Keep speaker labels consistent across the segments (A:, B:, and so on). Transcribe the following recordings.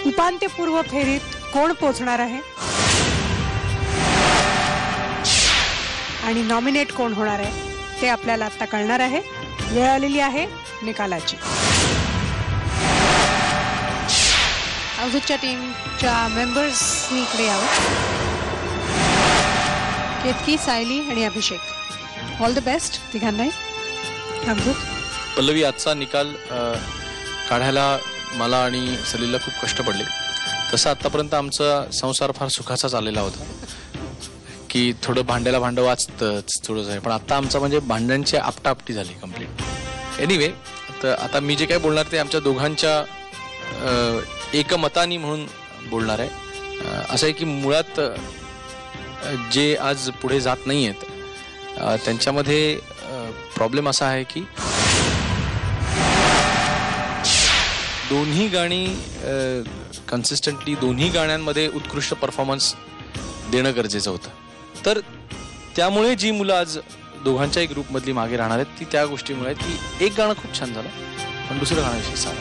A: उपांत्यपूर्व फेरीत कोण पोहोचणार आहे आणि नॉमिनेट कोण होणार आहे ते आपल्याला आता कळणार आहे. वेळ आलेली आहे निकालाची. अवधूतच्या टीमच्या मेंबर्सनी इकडे यावं. केतकी, सायली आणि अभिषेक. ऑल द बेस्ट तिघांनाही. अवधूत.
B: पल्लवी, आजचा निकाल काढायला मला आणि सलीलला खूप कष्ट पडले. तसं आतापर्यंत आमचा संसार फार सुखाचा चाललेला होता की थोडं भांड्याला भांडं वाचतंच थोडंच आहे, पण आता आमचा म्हणजे भांड्यांची आपटापटी झाली कम्प्लीट. एनिवे, तर आता मी जे काय बोलणार ते आमच्या दोघांच्या एकमतानी म्हणून बोलणार आहे. असं आहे की मुळात जे आज पुढे जात नाही आहेत त्यांच्यामध्ये प्रॉब्लेम असा आहे की दोन्ही गाणी कन्सिस्टंटली दोन्ही गाण्यांमध्ये उत्कृष्ट परफॉर्मन्स देणं गरजेचं होतं. तर त्यामुळे जी मुलं आज दोघांच्याही ग्रुपमधली मागे राहणार आहेत ती त्या गोष्टीमुळे आहेत की एक गाणं खूप छान झालं पण दुसरं गाणं विशेष झालं.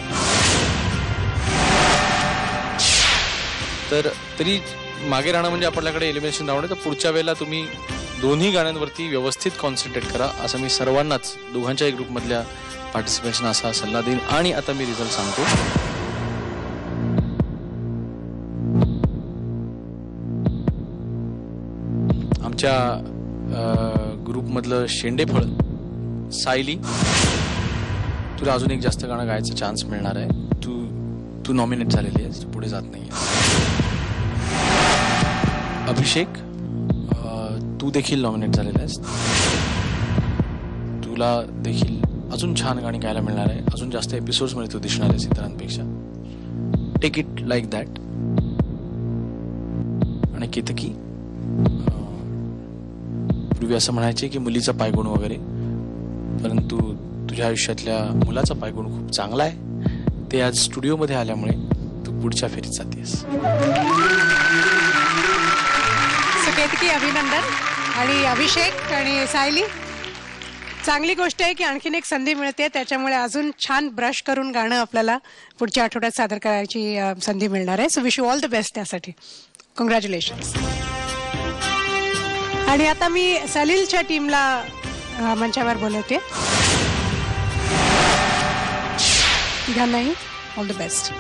B: तर तरी मागे राहणं म्हणजे आपल्याकडे एलिमिनेशन धावणं. तर पुढच्या वेळेला तुम्ही दोन्ही गाण्यांवरती व्यवस्थित कॉन्सन्ट्रेट करा असं मी सर्वांनाच दोघांच्याही ग्रुपमधल्या पार्टिसिपेशन असा सल्ला देईन. आणि आता मी रिझल्ट सांगतो. आमच्या ग्रुपमधलं शेंडेफळ सायली, तुला अजून एक जास्त गाणं गायचं चान्स मिळणार आहे. तू नॉमिनेट झालेली आहेस, पुढे जात नाही. अभिषेक, तू देखील नॉमिनेट झालेला आहेस. तुला देखील अजून छान गाणी गायला मिळणार आहे. अजून जास्त एपिसोड्स मध्ये तू दिसणार आहेस इतरांपेक्षा. Take it like that. आणि केतकी, पूर्वी असं म्हणायचे की मुलीचा पायगुण वगैरे, परंतु तुझ्या आयुष्यातल्या मुलाचा पायगुण खूप चांगला आहे. ते आज स्टुडिओमध्ये आल्यामुळे तू पुढच्या फेरीत जातेस.
A: केतकी, अभिनंदन. आणि अभिषेक आणि सायली, चांगली गोष्ट आहे की आणखीन एक संधी मिळते. त्याच्यामुळे अजून छान ब्रश करून गाणं आपल्याला पुढच्या आठवड्यात सादर करायची संधी मिळणार आहे. So wish you all the best त्यासाठी. कॉंग्रॅच्युलेशन्स. आणि आता मी सलीलच्या टीमला मंचावर बोलवते. तिघांनाही ऑल द बेस्ट.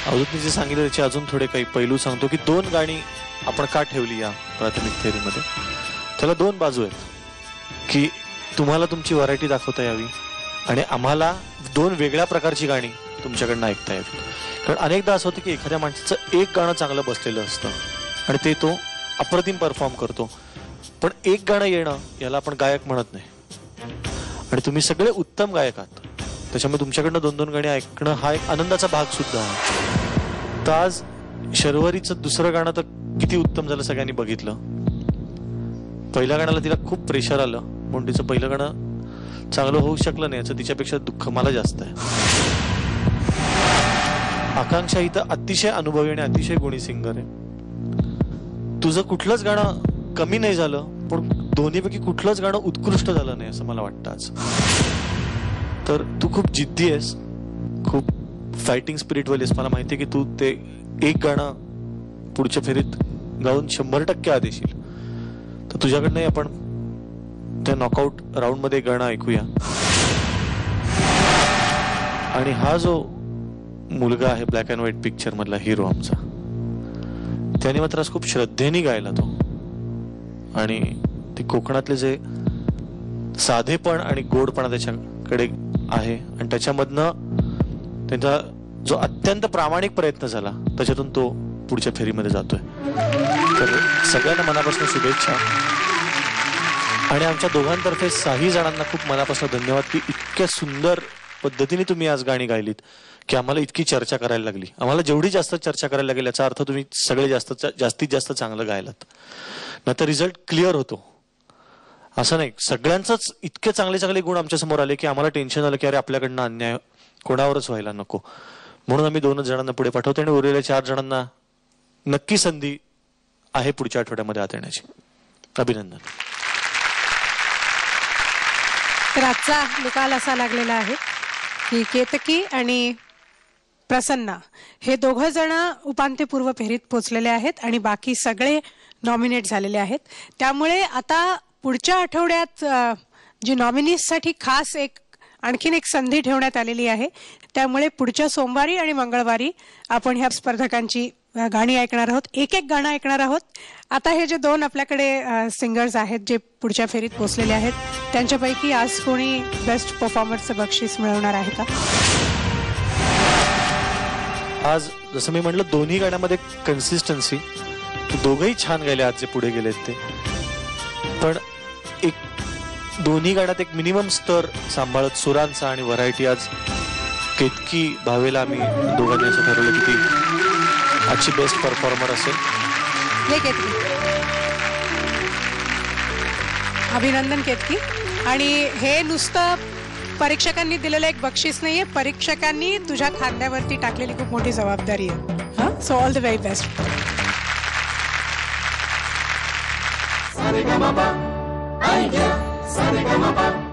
C: अवधूतने जे सांगितलं त्याचे अजून थोडे काही पैलू सांगतो की 2 गाणी आपण का ठेवली या प्राथमिक फेरीमध्ये. त्याला 2 बाजू आहेत की तुम्हाला तुमची व्हरायटी दाखवता यावी आणि आम्हाला 2 वेगळ्या प्रकारची गाणी तुमच्याकडनं ऐकता यावी. कारण अनेकदा असं होतं की एखाद्या माणसाचं एक गाणं चांगलं बसलेलं असतं आणि ते तो अप्रतिम परफॉर्म करतो, पण एक गाणं येणं याला आपण गायक म्हणत नाही. आणि तुम्ही सगळे उत्तम गायक आहात, त्याच्यामुळे तुमच्याकडनं 2-2 गाणी ऐकणं हा एक आनंदाचा भाग सुद्धा आहे. तर आज शर्वरीचं दुसरं गाणं तर किती उत्तम झालं सगळ्यांनी बघितलं. पहिल्या गाण्याला तिला खूप प्रेशर आलं म्हणून तिचं पहिलं गाणं चांगलं होऊ शकलं नाही याचं तिच्यापेक्षा दुःख मला जास्त आहे. आकांक्षा ही तर अतिशय अनुभवी आणि अतिशय गुणी सिंगर आहे. तुझं कुठलंच गाणं कमी नाही झालं पण दोन्हीपैकी कुठलंच गाणं उत्कृष्ट झालं नाही असं मला वाटतं आज. तर तू खूप जिद्दी आहेस, खूप फायटिंग स्पिरिटवाली आहेस. मला माहिती आहे की तू ते एक गाणं पुढच्या फेरीत गाऊन 100% आत येशील. तर तुझ्याकडनंही आपण त्या नॉकआउट राऊंड मध्ये गाणं ऐकूया. आणि हा जो मुलगा आहे ब्लॅक अँड व्हाईट पिक्चर मधला हिरो आमचा, त्याने मात्र आज खूप श्रद्धेने गायला तो. आणि ते कोकणातले जे साधेपण आणि गोडपणा त्याच्याकडे आहे आणि त्याच्यामधनं त्यांचा जो अत्यंत प्रामाणिक प्रयत्न झाला त्याच्यातून तो पुढच्या फेरीमध्ये जातोय. तर सगळ्यांना मनापासून शुभेच्छा. आणि आमच्या दोघांतर्फे 6 जणांना खूप मनापासून धन्यवाद की इतक्या सुंदर पद्धतीने तुम्ही आज गाणी गायलीत की आम्हाला इतकी चर्चा करायला लागली. आम्हाला जेवढी जास्त चर्चा करायला लागेल याचा अर्थ तुम्ही सगळे जास्तीत जास्त चांगलं गायलात. नाहीतर रिझल्ट क्लिअर होतो असं नाही. सगळ्यांचंच इतके चांगले चांगले गुण आमच्या समोर आले की आम्हाला टेन्शन आलं की अरे आपल्याकडनं अन्याय कोणावरच व्हायला नको. म्हणून आम्ही 2 जणांना पुढे पाठवतो आणि उरलेल्या 4 जणांना नक्की संधी आहे पुढच्या आठवड्यामध्ये आत येण्याची. अभिनंदन.
A: तर आजचा निकाल असा लागलेला आहे की केतकी आणि प्रसन्ना हे दोघं जण उपांत्यपूर्व फेरीत पोहोचलेले आहेत आणि बाकी सगळे नॉमिनेट झालेले आहेत. त्यामुळे आता पुढच्या आठवड्यात जी नॉमिनीजसाठी खास आणखीन एक संधी ठेवण्यात आलेली आहे. त्यामुळे पुढच्या सोमवारी आणि मंगळवारी आपण ह्या स्पर्धकांची गाणी ऐकणार आहोत. एक एक गाणं ऐकणार आहोत. आता हे जे दोन आपल्याकडे सिंगर्स आहेत जे पुढच्या फेरीत पोहोचलेले आहेत, त्यांच्यापैकी आज कोणी बेस्ट परफॉर्मरचं बक्षीस मिळवणार आहे का?
C: आज जसं मी म्हटलं दोन्ही गाण्यामध्ये कन्सिस्टन्सी, दोघंही छान गायले आज जे पुढे गेलेत ते. पण एक दोन्ही गाण्यात एक मिनिमम स्तर सांभाळत सुरांचा आणि व्हरायटी आज केतकी भावेला आम्ही दोघांनी असं ठरवलं की ती आजची बेस्ट परफॉर्मर असेल.
A: हे केतकी, अभिनंदन केतकी. आणि हे नुसतं परीक्षकांनी दिलेलं एक बक्षीस नाहीये, परीक्षकांनी तुझ्या खांद्यावरती टाकलेली खूप मोठी जबाबदारी आहे. So all the very best.
D: Sa re ga ma pa, ay yeah. Sa re ga ma pa.